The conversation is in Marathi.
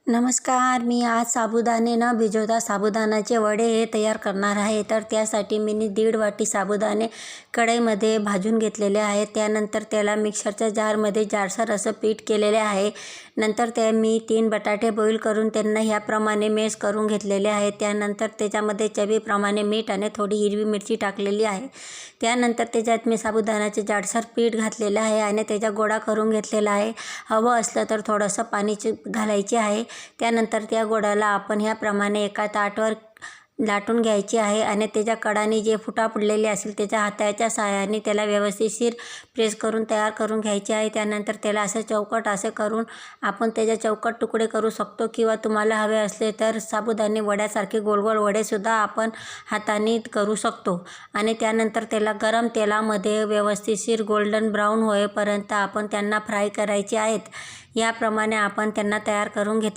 नमस्कार. मी आज साबुदाणे न भिजवता साबुदाण्याचे वडे हे तयार करणार आहे. तर त्यासाठी मी 1.5 वाटी साबुदाणे कढईमध्ये भाजून घेतलेले आहेत. त्यानंतर त्याला मिक्सरच्या जारमध्ये जाडसर असं पीठ केलेले आहे. नंतर मी 3 बटाटे बॉईल करून त्यांना ह्याप्रमाणे मॅश करून घेतलेले आहे. त्यानंतर त्याच्यामध्ये चवीप्रमाणे मीठ आणि थोडी हिरवी मिरची टाकलेली आहे. त्यानंतर त्याच्यात मी साबुदाण्याचे जाडसर पीठ घातलेलं आहे आणि त्याचा गोळा करून घेतलेला आहे. हवं असलं तर थोडंसं पाणी घालायचे आहे. त्यानंतर त्या गोळ्याला आपण ह्याप्रमाणे एका ताटवर लाटून घ्यायचे आहे आणि त्याच्या कडाने जे फुटा पडलेले असेल त्याच्या हाताच्या सहाय्याने त्याला व्यवस्थितशीर प्रेस करून तयार करून घ्यायचे आहे. त्यानंतर त्याला असं चौकट असं करून आपण त्याचे चौकट तुकडे करू शकतो किंवा तुम्हाला हवे असले तर साबुदाणे वड्यासारखे गोल गोल वडेसुद्धा आपण हाताने करू शकतो. आणि त्यानंतर त्याला गरम तेलामध्ये व्यवस्थितशीर गोल्डन ब्राऊन होईपर्यंत आपण त्यांना फ्राय करायचे आहेत. याप्रमाणे आपण त्यांना तयार करून घेतले.